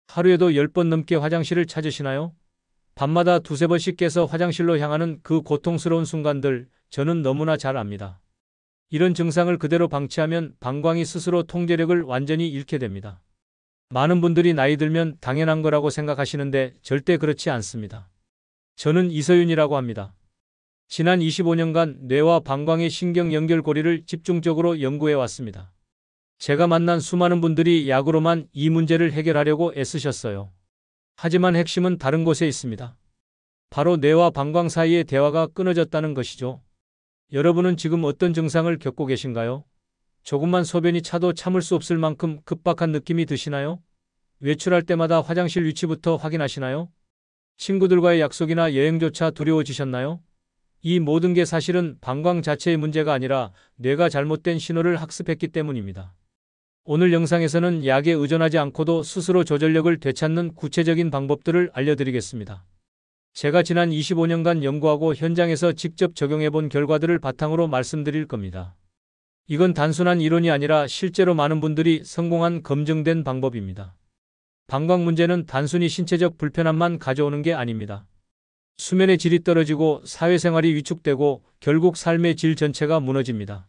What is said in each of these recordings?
하루에도 10번 넘게 화장실을 찾으시나요? 밤마다 두세 번씩 깨서 화장실로 향하는 그 고통스러운 순간들, 저는 너무나 잘 압니다. 이런 증상을 그대로 방치하면 방광이 스스로 통제력을 완전히 잃게 됩니다. 많은 분들이 나이 들면 당연한 거라고 생각하시는데 절대 그렇지 않습니다. 저는 이서윤이라고 합니다. 지난 25년간 뇌와 방광의 신경 연결고리를 집중적으로 연구해 왔습니다. 제가 만난 수많은 분들이 약으로만 이 문제를 해결하려고 애쓰셨어요. 하지만 핵심은 다른 곳에 있습니다. 바로 뇌와 방광 사이의 대화가 끊어졌다는 것이죠. 여러분은 지금 어떤 증상을 겪고 계신가요? 조금만 소변이 차도 참을 수 없을 만큼 급박한 느낌이 드시나요? 외출할 때마다 화장실 위치부터 확인하시나요? 친구들과의 약속이나 여행조차 두려워지셨나요? 이 모든 게 사실은 방광 자체의 문제가 아니라 뇌가 잘못된 신호를 학습했기 때문입니다. 오늘 영상에서는 약에 의존하지 않고도 스스로 조절력을 되찾는 구체적인 방법들을 알려드리겠습니다. 제가 지난 25년간 연구하고 현장에서 직접 적용해 본 결과들을 바탕으로 말씀드릴 겁니다. 이건 단순한 이론이 아니라 실제로 많은 분들이 성공한 검증된 방법입니다. 방광 문제는 단순히 신체적 불편함만 가져오는 게 아닙니다. 수면의 질이 떨어지고 사회생활이 위축되고 결국 삶의 질 전체가 무너집니다.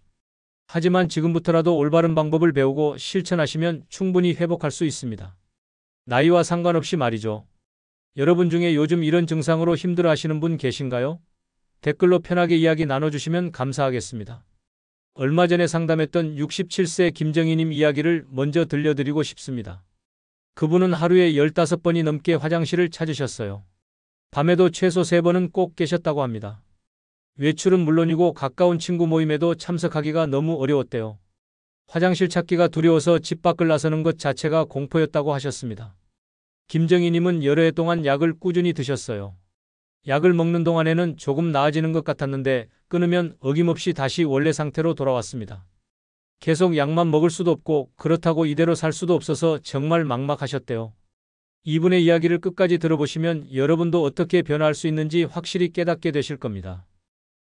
하지만 지금부터라도 올바른 방법을 배우고 실천하시면 충분히 회복할 수 있습니다. 나이와 상관없이 말이죠. 여러분 중에 요즘 이런 증상으로 힘들어하시는 분 계신가요? 댓글로 편하게 이야기 나눠주시면 감사하겠습니다. 얼마 전에 상담했던 67세 김정희님 이야기를 먼저 들려드리고 싶습니다. 그분은 하루에 15번이 넘게 화장실을 찾으셨어요. 밤에도 최소 3번은 꼭 깨셨다고 합니다. 외출은 물론이고 가까운 친구 모임에도 참석하기가 너무 어려웠대요. 화장실 찾기가 두려워서 집 밖을 나서는 것 자체가 공포였다고 하셨습니다. 김정희님은 여러 해 동안 약을 꾸준히 드셨어요. 약을 먹는 동안에는 조금 나아지는 것 같았는데 끊으면 어김없이 다시 원래 상태로 돌아왔습니다. 계속 약만 먹을 수도 없고 그렇다고 이대로 살 수도 없어서 정말 막막하셨대요. 이분의 이야기를 끝까지 들어보시면 여러분도 어떻게 변화할 수 있는지 확실히 깨닫게 되실 겁니다.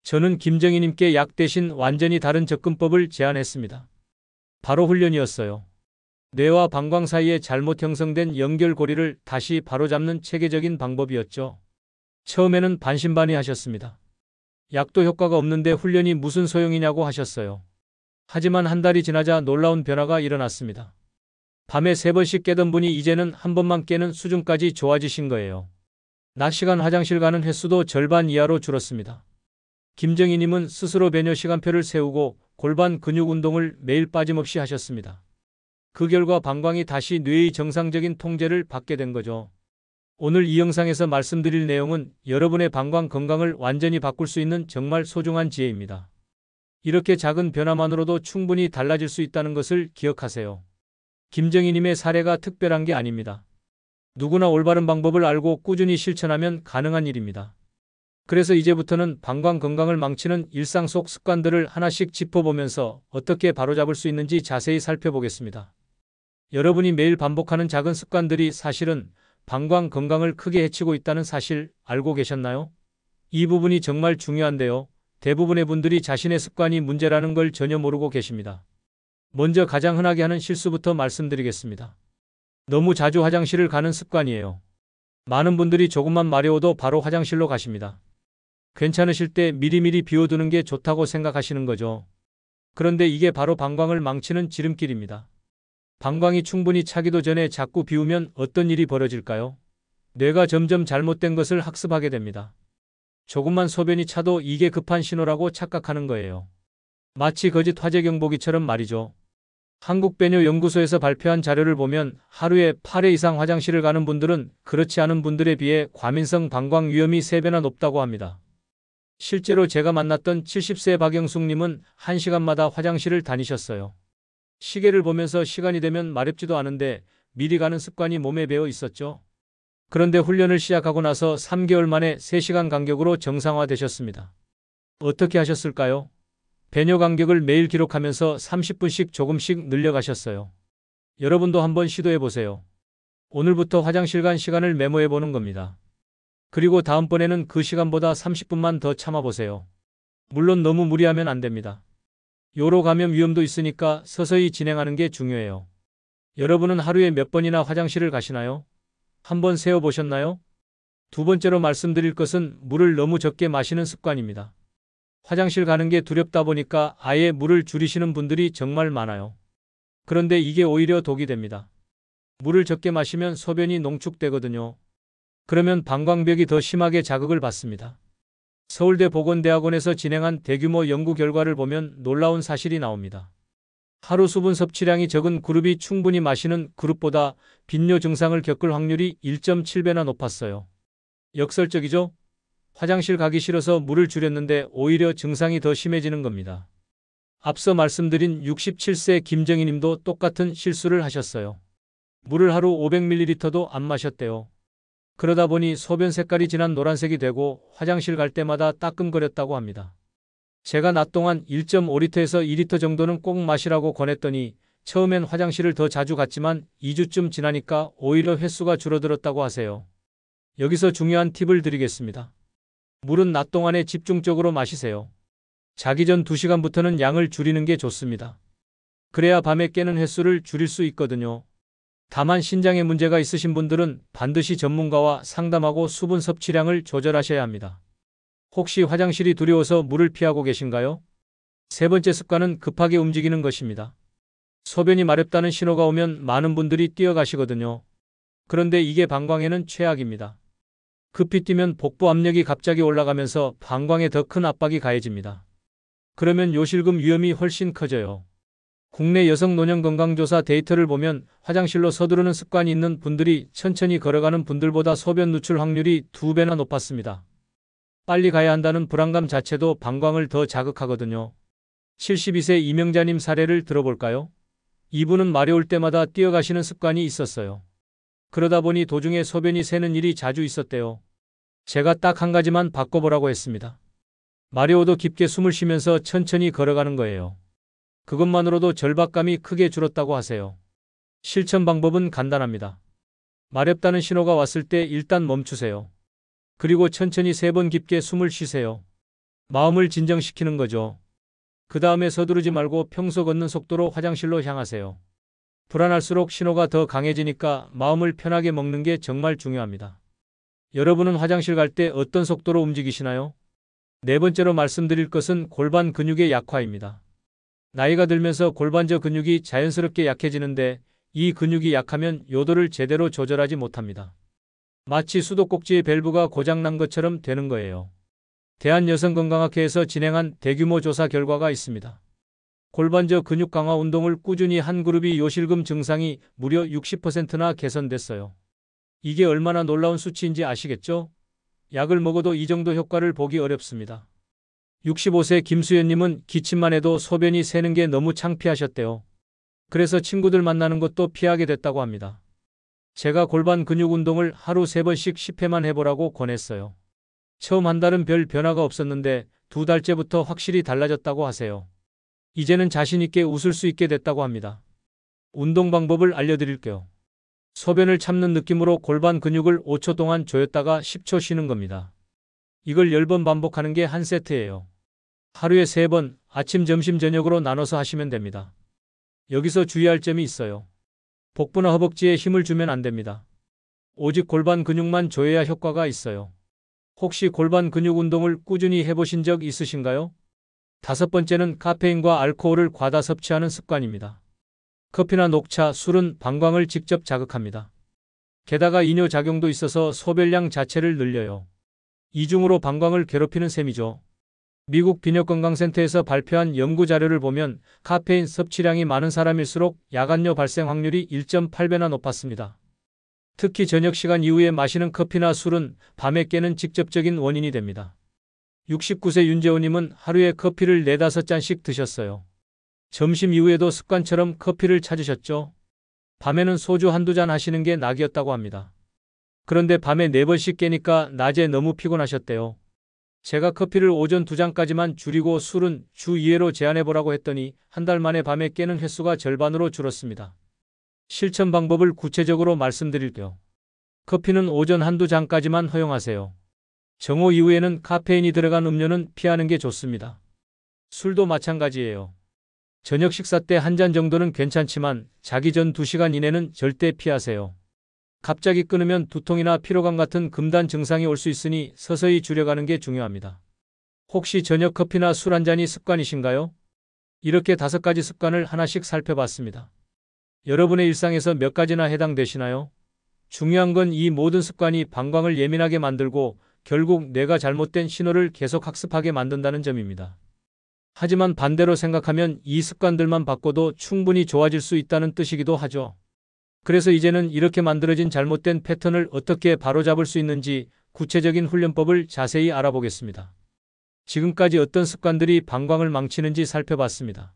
저는 김정희님께 약 대신 완전히 다른 접근법을 제안했습니다. 바로 훈련이었어요. 뇌와 방광 사이에 잘못 형성된 연결고리를 다시 바로잡는 체계적인 방법이었죠. 처음에는 반신반의하셨습니다. 약도 효과가 없는데 훈련이 무슨 소용이냐고 하셨어요. 하지만 한 달이 지나자 놀라운 변화가 일어났습니다. 밤에 3번씩 깨던 분이 이제는 한 번만 깨는 수준까지 좋아지신 거예요. 낮 시간 화장실 가는 횟수도 절반 이하로 줄었습니다. 김정희님은 스스로 배뇨 시간표를 세우고 골반 근육 운동을 매일 빠짐없이 하셨습니다. 그 결과 방광이 다시 뇌의 정상적인 통제를 받게 된 거죠. 오늘 이 영상에서 말씀드릴 내용은 여러분의 방광 건강을 완전히 바꿀 수 있는 정말 소중한 지혜입니다. 이렇게 작은 변화만으로도 충분히 달라질 수 있다는 것을 기억하세요. 김정희님의 사례가 특별한 게 아닙니다. 누구나 올바른 방법을 알고 꾸준히 실천하면 가능한 일입니다. 그래서 이제부터는 방광 건강을 망치는 일상 속 습관들을 하나씩 짚어보면서 어떻게 바로잡을 수 있는지 자세히 살펴보겠습니다. 여러분이 매일 반복하는 작은 습관들이 사실은 방광 건강을 크게 해치고 있다는 사실 알고 계셨나요? 이 부분이 정말 중요한데요. 대부분의 분들이 자신의 습관이 문제라는 걸 전혀 모르고 계십니다. 먼저 가장 흔하게 하는 실수부터 말씀드리겠습니다. 너무 자주 화장실을 가는 습관이에요. 많은 분들이 조금만 마려워도 바로 화장실로 가십니다. 괜찮으실 때 미리미리 비워두는 게 좋다고 생각하시는 거죠. 그런데 이게 바로 방광을 망치는 지름길입니다. 방광이 충분히 차기도 전에 자꾸 비우면 어떤 일이 벌어질까요? 뇌가 점점 잘못된 것을 학습하게 됩니다. 조금만 소변이 차도 이게 급한 신호라고 착각하는 거예요. 마치 거짓 화재 경보기처럼 말이죠. 한국배뇨연구소에서 발표한 자료를 보면 하루에 8회 이상 화장실을 가는 분들은 그렇지 않은 분들에 비해 과민성 방광 위험이 3배나 높다고 합니다. 실제로 제가 만났던 70세 박영숙님은 1시간마다 화장실을 다니셨어요. 시계를 보면서 시간이 되면 마렵지도 않은데 미리 가는 습관이 몸에 배어 있었죠. 그런데 훈련을 시작하고 나서 3개월 만에 3시간 간격으로 정상화되셨습니다. 어떻게 하셨을까요? 배뇨 간격을 매일 기록하면서 30분씩 조금씩 늘려가셨어요. 여러분도 한번 시도해보세요. 오늘부터 화장실 간 시간을 메모해보는 겁니다. 그리고 다음번에는 그 시간보다 30분만 더 참아보세요. 물론 너무 무리하면 안 됩니다. 요로 감염 위험도 있으니까 서서히 진행하는 게 중요해요. 여러분은 하루에 몇 번이나 화장실을 가시나요? 한번 세어보셨나요? 두 번째로 말씀드릴 것은 물을 너무 적게 마시는 습관입니다. 화장실 가는 게 두렵다 보니까 아예 물을 줄이시는 분들이 정말 많아요. 그런데 이게 오히려 독이 됩니다. 물을 적게 마시면 소변이 농축되거든요. 그러면 방광벽이 더 심하게 자극을 받습니다. 서울대 보건대학원에서 진행한 대규모 연구 결과를 보면 놀라운 사실이 나옵니다. 하루 수분 섭취량이 적은 그룹이 충분히 마시는 그룹보다 빈뇨 증상을 겪을 확률이 1.7배나 높았어요. 역설적이죠? 화장실 가기 싫어서 물을 줄였는데 오히려 증상이 더 심해지는 겁니다. 앞서 말씀드린 67세 김정희 님도 똑같은 실수를 하셨어요. 물을 하루 500ml도 안 마셨대요. 그러다 보니 소변 색깔이 진한 노란색이 되고 화장실 갈 때마다 따끔거렸다고 합니다. 제가 낮 동안 1.5리터에서 2리터 정도는 꼭 마시라고 권했더니 처음엔 화장실을 더 자주 갔지만 2주쯤 지나니까 오히려 횟수가 줄어들었다고 하세요. 여기서 중요한 팁을 드리겠습니다. 물은 낮 동안에 집중적으로 마시세요. 자기 전 2시간부터는 양을 줄이는 게 좋습니다. 그래야 밤에 깨는 횟수를 줄일 수 있거든요. 다만 신장에 문제가 있으신 분들은 반드시 전문가와 상담하고 수분 섭취량을 조절하셔야 합니다. 혹시 화장실이 두려워서 물을 피하고 계신가요? 세 번째 습관은 급하게 움직이는 것입니다. 소변이 마렵다는 신호가 오면 많은 분들이 뛰어가시거든요. 그런데 이게 방광에는 최악입니다. 급히 뛰면 복부 압력이 갑자기 올라가면서 방광에 더 큰 압박이 가해집니다. 그러면 요실금 위험이 훨씬 커져요. 국내 여성 노년 건강조사 데이터를 보면 화장실로 서두르는 습관이 있는 분들이 천천히 걸어가는 분들보다 소변 누출 확률이 2배나 높았습니다. 빨리 가야 한다는 불안감 자체도 방광을 더 자극하거든요. 72세 이명자님 사례를 들어볼까요? 이분은 말이 올 때마다 뛰어가시는 습관이 있었어요. 그러다 보니 도중에 소변이 새는 일이 자주 있었대요. 제가 딱 한 가지만 바꿔보라고 했습니다. 마려워도 깊게 숨을 쉬면서 천천히 걸어가는 거예요. 그것만으로도 절박감이 크게 줄었다고 하세요. 실천 방법은 간단합니다. 마렵다는 신호가 왔을 때 일단 멈추세요. 그리고 천천히 3번 깊게 숨을 쉬세요. 마음을 진정시키는 거죠. 그 다음에 서두르지 말고 평소 걷는 속도로 화장실로 향하세요. 불안할수록 신호가 더 강해지니까 마음을 편하게 먹는 게 정말 중요합니다. 여러분은 화장실 갈 때 어떤 속도로 움직이시나요? 네 번째로 말씀드릴 것은 골반 근육의 약화입니다. 나이가 들면서 골반저 근육이 자연스럽게 약해지는데 이 근육이 약하면 요도를 제대로 조절하지 못합니다. 마치 수도꼭지의 밸브가 고장난 것처럼 되는 거예요. 대한여성건강학회에서 진행한 대규모 조사 결과가 있습니다. 골반저 근육 강화 운동을 꾸준히 한 그룹이 요실금 증상이 무려 60%나 개선됐어요. 이게 얼마나 놀라운 수치인지 아시겠죠? 약을 먹어도 이 정도 효과를 보기 어렵습니다. 65세 김수연님은 기침만 해도 소변이 새는 게 너무 창피하셨대요. 그래서 친구들 만나는 것도 피하게 됐다고 합니다. 제가 골반 근육 운동을 하루 3번씩 10회만 해보라고 권했어요. 처음 한 달은 별 변화가 없었는데 2달째부터 확실히 달라졌다고 하세요. 이제는 자신 있게 웃을 수 있게 됐다고 합니다. 운동 방법을 알려드릴게요. 소변을 참는 느낌으로 골반 근육을 5초 동안 조였다가 10초 쉬는 겁니다. 이걸 10번 반복하는 게 한 세트예요. 하루에 3번, 아침, 점심, 저녁으로 나눠서 하시면 됩니다. 여기서 주의할 점이 있어요. 복부나 허벅지에 힘을 주면 안 됩니다. 오직 골반 근육만 조여야 효과가 있어요. 혹시 골반 근육 운동을 꾸준히 해보신 적 있으신가요? 5번째는 카페인과 알코올을 과다 섭취하는 습관입니다. 커피나 녹차, 술은 방광을 직접 자극합니다. 게다가 이뇨작용도 있어서 소변량 자체를 늘려요. 이중으로 방광을 괴롭히는 셈이죠. 미국 비뇨건강센터에서 발표한 연구 자료를 보면 카페인 섭취량이 많은 사람일수록 야간뇨 발생 확률이 1.8배나 높았습니다. 특히 저녁 시간 이후에 마시는 커피나 술은 밤에 깨는 직접적인 원인이 됩니다. 69세 윤재호님은 하루에 커피를 4-5잔씩 드셨어요. 점심 이후에도 습관처럼 커피를 찾으셨죠? 밤에는 소주 1-2잔 하시는 게 낙이었다고 합니다. 그런데 밤에 4번씩 깨니까 낮에 너무 피곤하셨대요. 제가 커피를 오전 2잔까지만 줄이고 술은 주 2회로 제한해보라고 했더니 한 달 만에 밤에 깨는 횟수가 절반으로 줄었습니다. 실천 방법을 구체적으로 말씀드릴게요. 커피는 오전 1-2잔까지만 허용하세요. 정오 이후에는 카페인이 들어간 음료는 피하는 게 좋습니다. 술도 마찬가지예요. 저녁 식사 때 1잔 정도는 괜찮지만 자기 전 2시간 이내는 절대 피하세요. 갑자기 끊으면 두통이나 피로감 같은 금단 증상이 올 수 있으니 서서히 줄여가는 게 중요합니다. 혹시 저녁 커피나 술 한 잔이 습관이신가요? 이렇게 5가지 습관을 하나씩 살펴봤습니다. 여러분의 일상에서 몇 가지나 해당되시나요? 중요한 건 이 모든 습관이 방광을 예민하게 만들고 결국 뇌가 잘못된 신호를 계속 학습하게 만든다는 점입니다. 하지만 반대로 생각하면 이 습관들만 바꿔도 충분히 좋아질 수 있다는 뜻이기도 하죠. 그래서 이제는 이렇게 만들어진 잘못된 패턴을 어떻게 바로잡을 수 있는지 구체적인 훈련법을 자세히 알아보겠습니다. 지금까지 어떤 습관들이 방광을 망치는지 살펴봤습니다.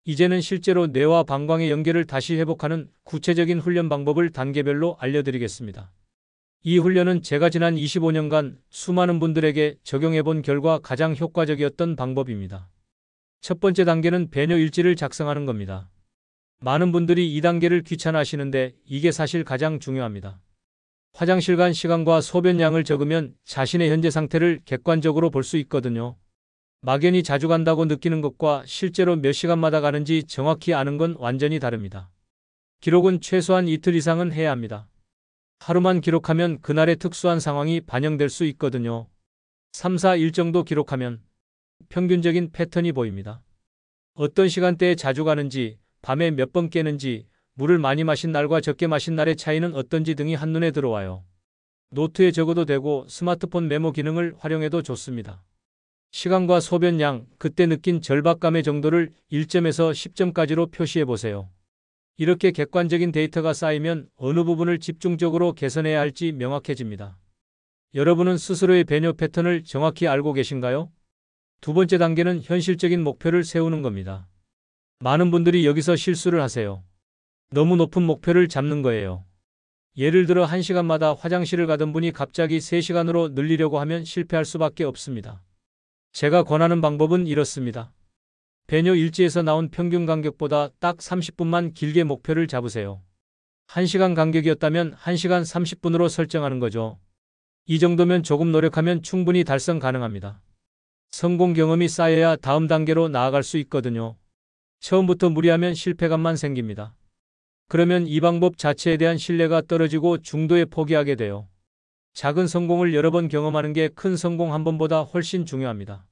이제는 실제로 뇌와 방광의 연결을 다시 회복하는 구체적인 훈련 방법을 단계별로 알려드리겠습니다. 이 훈련은 제가 지난 25년간 수많은 분들에게 적용해본 결과 가장 효과적이었던 방법입니다. 첫 번째 단계는 배뇨 일지를 작성하는 겁니다. 많은 분들이 이 단계를 귀찮아하시는데 이게 사실 가장 중요합니다. 화장실 간 시간과 소변량을 적으면 자신의 현재 상태를 객관적으로 볼 수 있거든요. 막연히 자주 간다고 느끼는 것과 실제로 몇 시간마다 가는지 정확히 아는 건 완전히 다릅니다. 기록은 최소한 이틀 이상은 해야 합니다. 하루만 기록하면 그날의 특수한 상황이 반영될 수 있거든요. 3, 4일 정도 기록하면 평균적인 패턴이 보입니다. 어떤 시간대에 자주 가는지, 밤에 몇 번 깨는지, 물을 많이 마신 날과 적게 마신 날의 차이는 어떤지 등이 한눈에 들어와요. 노트에 적어도 되고 스마트폰 메모 기능을 활용해도 좋습니다. 시간과 소변량, 그때 느낀 절박감의 정도를 1점에서 10점까지로 표시해 보세요. 이렇게 객관적인 데이터가 쌓이면 어느 부분을 집중적으로 개선해야 할지 명확해집니다. 여러분은 스스로의 배뇨 패턴을 정확히 알고 계신가요? 두 번째 단계는 현실적인 목표를 세우는 겁니다. 많은 분들이 여기서 실수를 하세요. 너무 높은 목표를 잡는 거예요. 예를 들어 1시간마다 화장실을 가던 분이 갑자기 3시간으로 늘리려고 하면 실패할 수밖에 없습니다. 제가 권하는 방법은 이렇습니다. 배뇨 일지에서 나온 평균 간격보다 딱 30분만 길게 목표를 잡으세요. 1시간 간격이었다면 1시간 30분으로 설정하는 거죠. 이 정도면 조금 노력하면 충분히 달성 가능합니다. 성공 경험이 쌓여야 다음 단계로 나아갈 수 있거든요. 처음부터 무리하면 실패감만 생깁니다. 그러면 이 방법 자체에 대한 신뢰가 떨어지고 중도에 포기하게 돼요. 작은 성공을 여러 번 경험하는 게 큰 성공 한 번보다 훨씬 중요합니다.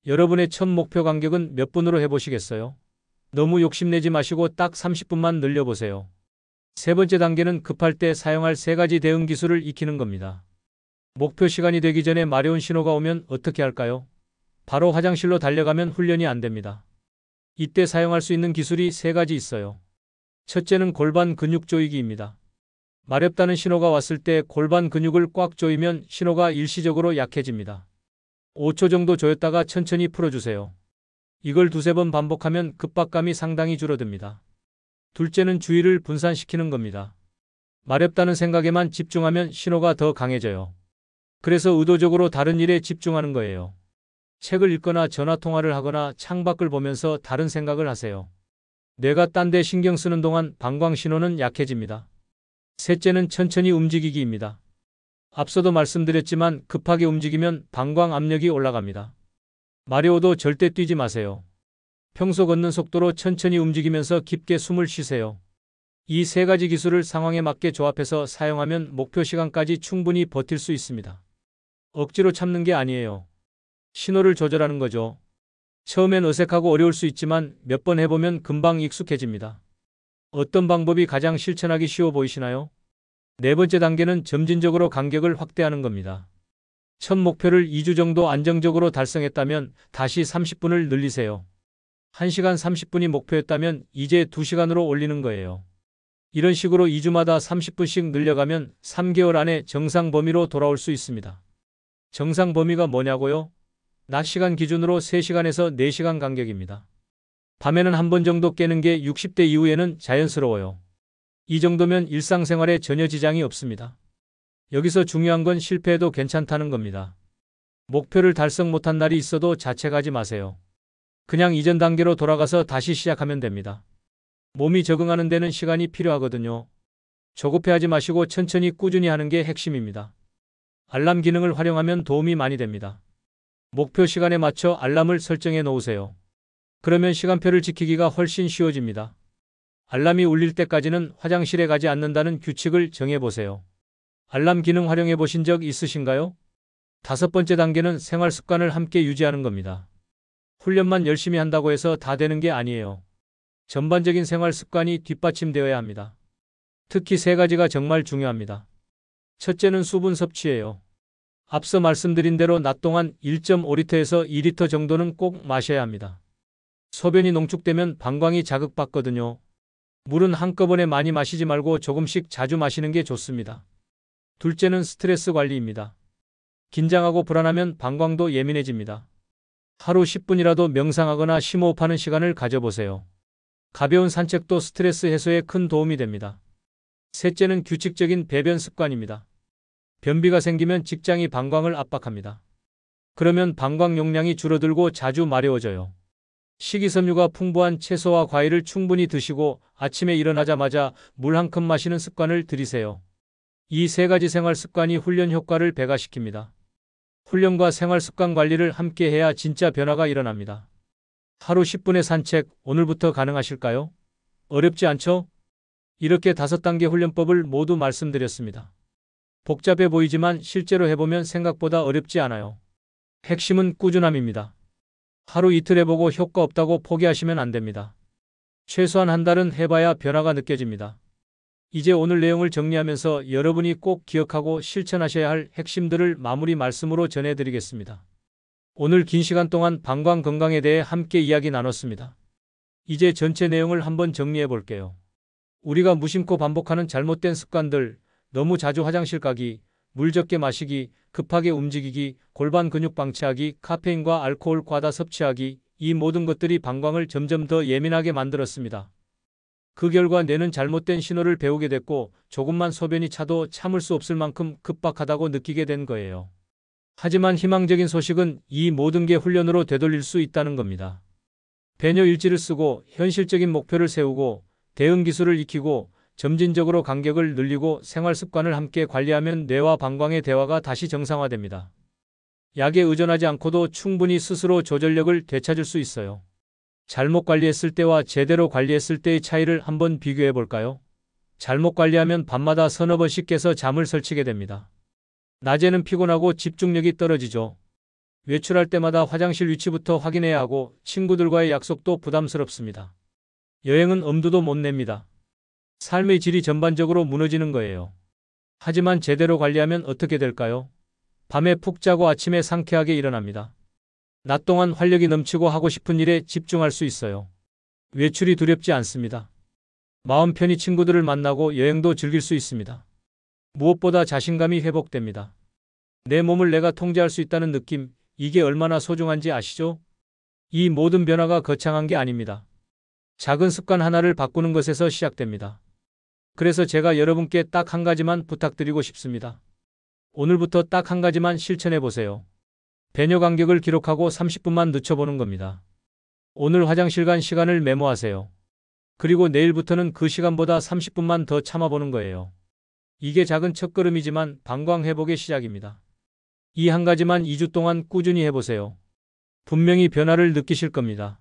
여러분의 첫 목표 간격은 몇 분으로 해보시겠어요? 너무 욕심내지 마시고 딱 30분만 늘려보세요. 세 번째 단계는 급할 때 사용할 3가지 대응 기술을 익히는 겁니다. 목표 시간이 되기 전에 마려운 신호가 오면 어떻게 할까요? 바로 화장실로 달려가면 훈련이 안 됩니다. 이때 사용할 수 있는 기술이 3가지 있어요. 첫째는 골반 근육 조이기입니다. 마렵다는 신호가 왔을 때 골반 근육을 꽉 조이면 신호가 일시적으로 약해집니다. 5초 정도 조였다가 천천히 풀어주세요. 이걸 2-3번 반복하면 급박감이 상당히 줄어듭니다. 둘째는 주의를 분산시키는 겁니다. 마렵다는 생각에만 집중하면 신호가 더 강해져요. 그래서 의도적으로 다른 일에 집중하는 거예요. 책을 읽거나 전화통화를 하거나 창밖을 보면서 다른 생각을 하세요. 뇌가 딴 데 신경 쓰는 동안 방광 신호는 약해집니다. 셋째는 천천히 움직이기입니다. 앞서도 말씀드렸지만 급하게 움직이면 방광 압력이 올라갑니다. 마려워도 절대 뛰지 마세요. 평소 걷는 속도로 천천히 움직이면서 깊게 숨을 쉬세요. 이 3가지 기술을 상황에 맞게 조합해서 사용하면 목표 시간까지 충분히 버틸 수 있습니다. 억지로 참는 게 아니에요. 신호를 조절하는 거죠. 처음엔 어색하고 어려울 수 있지만 몇 번 해보면 금방 익숙해집니다. 어떤 방법이 가장 실천하기 쉬워 보이시나요? 네 번째 단계는 점진적으로 간격을 확대하는 겁니다. 첫 목표를 2주 정도 안정적으로 달성했다면 다시 30분을 늘리세요. 1시간 30분이 목표였다면 이제 2시간으로 올리는 거예요. 이런 식으로 2주마다 30분씩 늘려가면 3개월 안에 정상 범위로 돌아올 수 있습니다. 정상 범위가 뭐냐고요? 낮 시간 기준으로 3시간에서 4시간 간격입니다. 밤에는 한 번 정도 깨는 게 60대 이후에는 자연스러워요. 이 정도면 일상생활에 전혀 지장이 없습니다. 여기서 중요한 건 실패해도 괜찮다는 겁니다. 목표를 달성 못한 날이 있어도 자책하지 마세요. 그냥 이전 단계로 돌아가서 다시 시작하면 됩니다. 몸이 적응하는 데는 시간이 필요하거든요. 조급해하지 마시고 천천히 꾸준히 하는 게 핵심입니다. 알람 기능을 활용하면 도움이 많이 됩니다. 목표 시간에 맞춰 알람을 설정해 놓으세요. 그러면 시간표를 지키기가 훨씬 쉬워집니다. 알람이 울릴 때까지는 화장실에 가지 않는다는 규칙을 정해보세요. 알람 기능 활용해 보신 적 있으신가요? 5번째 단계는 생활 습관을 함께 유지하는 겁니다. 훈련만 열심히 한다고 해서 다 되는 게 아니에요. 전반적인 생활 습관이 뒷받침되어야 합니다. 특히 3가지가 정말 중요합니다. 첫째는 수분 섭취예요. 앞서 말씀드린 대로 낮 동안 1.5리터에서 2리터 정도는 꼭 마셔야 합니다. 소변이 농축되면 방광이 자극받거든요. 물은 한꺼번에 많이 마시지 말고 조금씩 자주 마시는 게 좋습니다. 둘째는 스트레스 관리입니다. 긴장하고 불안하면 방광도 예민해집니다. 하루 10분이라도 명상하거나 심호흡하는 시간을 가져보세요. 가벼운 산책도 스트레스 해소에 큰 도움이 됩니다. 셋째는 규칙적인 배변 습관입니다. 변비가 생기면 직장이 방광을 압박합니다. 그러면 방광 용량이 줄어들고 자주 마려워져요. 식이섬유가 풍부한 채소와 과일을 충분히 드시고 아침에 일어나자마자 물 한 컵 마시는 습관을 들이세요. 이 3가지 생활 습관이 훈련 효과를 배가시킵니다. 훈련과 생활 습관 관리를 함께 해야 진짜 변화가 일어납니다. 하루 10분의 산책, 오늘부터 가능하실까요? 어렵지 않죠? 이렇게 5단계 훈련법을 모두 말씀드렸습니다. 복잡해 보이지만 실제로 해보면 생각보다 어렵지 않아요. 핵심은 꾸준함입니다. 하루 이틀 해보고 효과 없다고 포기하시면 안 됩니다. 최소한 한 달은 해봐야 변화가 느껴집니다. 이제 오늘 내용을 정리하면서 여러분이 꼭 기억하고 실천하셔야 할 핵심들을 마무리 말씀으로 전해드리겠습니다. 오늘 긴 시간 동안 방광 건강에 대해 함께 이야기 나눴습니다. 이제 전체 내용을 한번 정리해 볼게요. 우리가 무심코 반복하는 잘못된 습관들, 너무 자주 화장실 가기, 물 적게 마시기, 급하게 움직이기, 골반 근육 방치하기, 카페인과 알코올 과다 섭취하기, 이 모든 것들이 방광을 점점 더 예민하게 만들었습니다. 그 결과 뇌는 잘못된 신호를 배우게 됐고 조금만 소변이 차도 참을 수 없을 만큼 급박하다고 느끼게 된 거예요. 하지만 희망적인 소식은 이 모든 게 훈련으로 되돌릴 수 있다는 겁니다. 배뇨 일지를 쓰고 현실적인 목표를 세우고 대응 기술을 익히고 점진적으로 간격을 늘리고 생활 습관을 함께 관리하면 뇌와 방광의 대화가 다시 정상화됩니다. 약에 의존하지 않고도 충분히 스스로 조절력을 되찾을 수 있어요. 잘못 관리했을 때와 제대로 관리했을 때의 차이를 한번 비교해 볼까요? 잘못 관리하면 밤마다 서너 번씩 깨서 잠을 설치게 됩니다. 낮에는 피곤하고 집중력이 떨어지죠. 외출할 때마다 화장실 위치부터 확인해야 하고 친구들과의 약속도 부담스럽습니다. 여행은 엄두도 못 냅니다. 삶의 질이 전반적으로 무너지는 거예요. 하지만 제대로 관리하면 어떻게 될까요? 밤에 푹 자고 아침에 상쾌하게 일어납니다. 낮 동안 활력이 넘치고 하고 싶은 일에 집중할 수 있어요. 외출이 두렵지 않습니다. 마음 편히 친구들을 만나고 여행도 즐길 수 있습니다. 무엇보다 자신감이 회복됩니다. 내 몸을 내가 통제할 수 있다는 느낌, 이게 얼마나 소중한지 아시죠? 이 모든 변화가 거창한 게 아닙니다. 작은 습관 하나를 바꾸는 것에서 시작됩니다. 그래서 제가 여러분께 딱 한 가지만 부탁드리고 싶습니다. 오늘부터 딱 한 가지만 실천해 보세요. 배뇨 간격을 기록하고 30분만 늦춰보는 겁니다. 오늘 화장실 간 시간을 메모하세요. 그리고 내일부터는 그 시간보다 30분만 더 참아보는 거예요. 이게 작은 첫걸음이지만 방광 회복의 시작입니다. 이 한 가지만 2주 동안 꾸준히 해보세요. 분명히 변화를 느끼실 겁니다.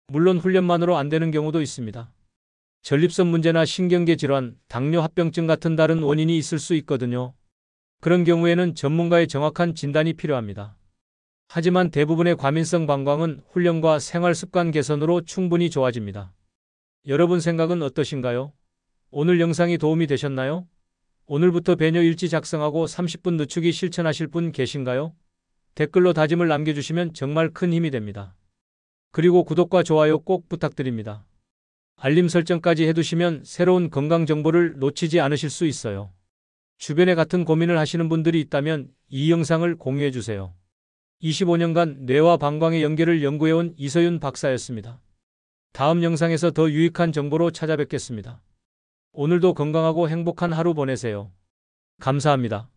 물론 훈련만으로 안 되는 경우도 있습니다. 전립선 문제나 신경계 질환, 당뇨 합병증 같은 다른 원인이 있을 수 있거든요. 그런 경우에는 전문가의 정확한 진단이 필요합니다. 하지만 대부분의 과민성 방광은 훈련과 생활 습관 개선으로 충분히 좋아집니다. 여러분 생각은 어떠신가요? 오늘 영상이 도움이 되셨나요? 오늘부터 배뇨 일지 작성하고 30분 늦추기 실천하실 분 계신가요? 댓글로 다짐을 남겨주시면 정말 큰 힘이 됩니다. 그리고 구독과 좋아요 꼭 부탁드립니다. 알림 설정까지 해두시면 새로운 건강 정보를 놓치지 않으실 수 있어요. 주변에 같은 고민을 하시는 분들이 있다면 이 영상을 공유해주세요. 25년간 뇌와 방광의 연결을 연구해온 이서윤 박사였습니다. 다음 영상에서 더 유익한 정보로 찾아뵙겠습니다. 오늘도 건강하고 행복한 하루 보내세요. 감사합니다.